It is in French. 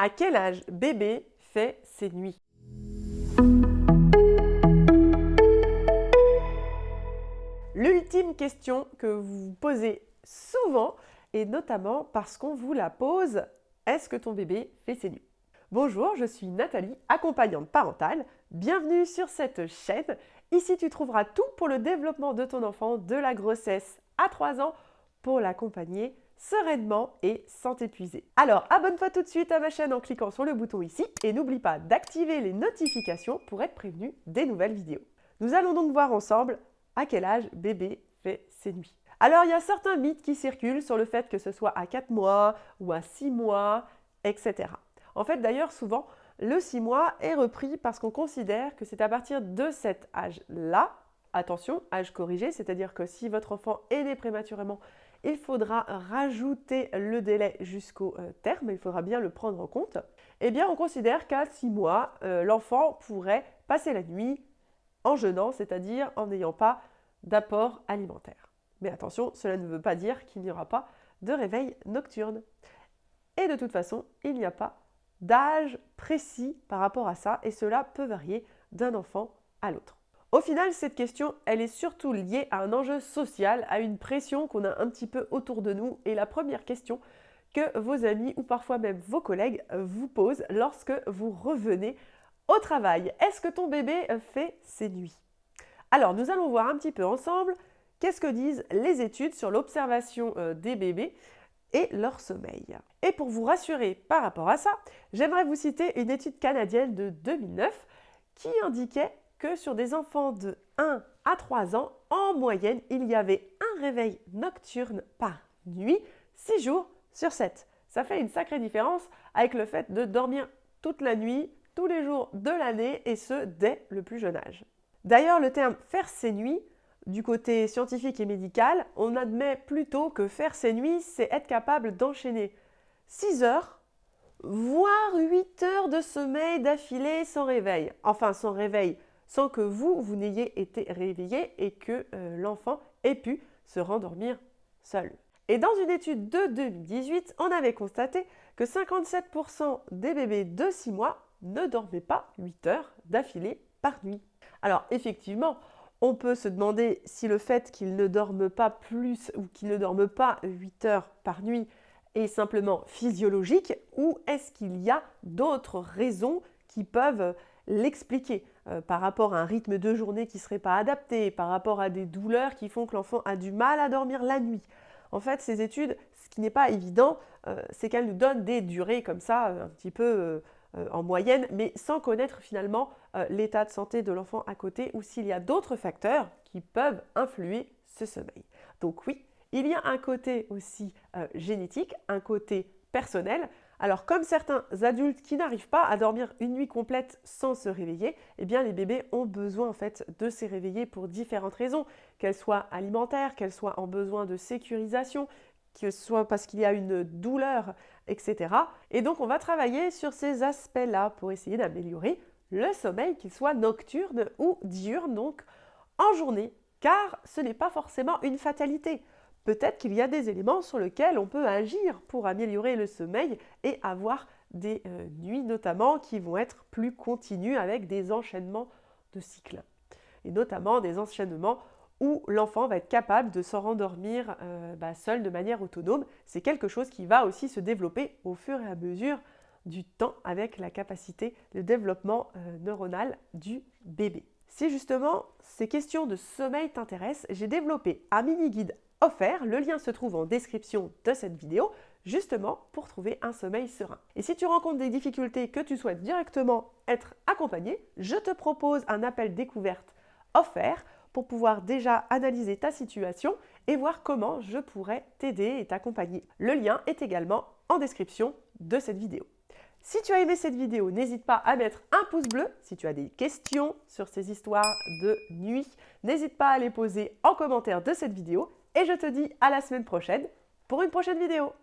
À quel âge bébé fait ses nuits? L'ultime question que vous vous posez souvent, et notamment parce qu'on vous la pose, est-ce que ton bébé fait ses nuits? Bonjour, je suis Nathalie, accompagnante parentale. Bienvenue sur cette chaîne. Ici, tu trouveras tout pour le développement de ton enfant de la grossesse à 3 ans pour l'accompagner sereinement et sans t'épuiser. Alors, abonne-toi tout de suite à ma chaîne en cliquant sur le bouton ici et n'oublie pas d'activer les notifications pour être prévenu des nouvelles vidéos. Nous allons donc voir ensemble à quel âge bébé fait ses nuits. Alors, il y a certains mythes qui circulent sur le fait que ce soit à 4 mois ou à 6 mois, etc. En fait, d'ailleurs, souvent, le 6 mois est repris parce qu'on considère que c'est à partir de cet âge-là, attention, âge corrigé, c'est-à-dire que si votre enfant est né prématurément, il faudra rajouter le délai jusqu'au terme, il faudra bien le prendre en compte. Eh bien, on considère qu'à 6 mois, l'enfant pourrait passer la nuit en jeûnant, c'est-à-dire en n'ayant pas d'apport alimentaire. Mais attention, cela ne veut pas dire qu'il n'y aura pas de réveil nocturne. Et de toute façon, il n'y a pas d'âge précis par rapport à ça, et cela peut varier d'un enfant à l'autre. Au final, cette question, elle est surtout liée à un enjeu social, à une pression qu'on a un petit peu autour de nous. Et la première question que vos amis ou parfois même vos collègues vous posent lorsque vous revenez au travail. Est-ce que ton bébé fait ses nuits? Alors, nous allons voir un petit peu ensemble qu'est-ce que disent les études sur l'observation des bébés et leur sommeil. Et pour vous rassurer par rapport à ça, j'aimerais vous citer une étude canadienne de 2009 qui indiquait que sur des enfants de 1 à 3 ans, en moyenne, il y avait un réveil nocturne par nuit, 6 jours sur 7. Ça fait une sacrée différence avec le fait de dormir toute la nuit, tous les jours de l'année, et ce, dès le plus jeune âge. D'ailleurs, le terme « faire ses nuits », du côté scientifique et médical, on admet plutôt que faire ses nuits, c'est être capable d'enchaîner 6 heures, voire 8 heures de sommeil d'affilée sans réveil. Enfin, sans réveil, sans que vous n'ayez été réveillé et que l'enfant ait pu se rendormir seul. Et dans une étude de 2018, on avait constaté que 57% des bébés de 6 mois ne dormaient pas 8 heures d'affilée par nuit. Alors effectivement, on peut se demander si le fait qu'ils ne dorment pas plus ou qu'ils ne dorment pas 8 heures par nuit est simplement physiologique ou est-ce qu'il y a d'autres raisons qui peuvent l'expliquer par rapport à un rythme de journée qui ne serait pas adapté, par rapport à des douleurs qui font que l'enfant a du mal à dormir la nuit. En fait, ces études, ce qui n'est pas évident, c'est qu'elles nous donnent des durées comme ça, un petit peu en moyenne, mais sans connaître finalement l'état de santé de l'enfant à côté ou s'il y a d'autres facteurs qui peuvent influer ce sommeil. Donc oui, il y a un côté aussi génétique, un côté personnel. Alors comme certains adultes qui n'arrivent pas à dormir une nuit complète sans se réveiller, eh bien les bébés ont besoin en fait de se réveiller pour différentes raisons, qu'elles soient alimentaires, qu'elles soient en besoin de sécurisation, que ce soit parce qu'il y a une douleur, etc. Et donc on va travailler sur ces aspects-là pour essayer d'améliorer le sommeil, qu'il soit nocturne ou diurne, donc en journée, car ce n'est pas forcément une fatalité. Peut-être qu'il y a des éléments sur lesquels on peut agir pour améliorer le sommeil et avoir des nuits notamment qui vont être plus continues avec des enchaînements de cycles. Et notamment des enchaînements où l'enfant va être capable de se rendormir seul de manière autonome. C'est quelque chose qui va aussi se développer au fur et à mesure du temps avec la capacité de développement neuronal du bébé. Si justement ces questions de sommeil t'intéressent, j'ai développé un mini-guide offert, le lien se trouve en description de cette vidéo, justement pour trouver un sommeil serein. Et si tu rencontres des difficultés que tu souhaites directement être accompagné, je te propose un appel découverte offert pour pouvoir déjà analyser ta situation et voir comment je pourrais t'aider et t'accompagner. Le lien est également en description de cette vidéo. Si tu as aimé cette vidéo, n'hésite pas à mettre un pouce bleu. Si tu as des questions sur ces histoires de nuit, n'hésite pas à les poser en commentaire de cette vidéo. Et je te dis à la semaine prochaine pour une prochaine vidéo.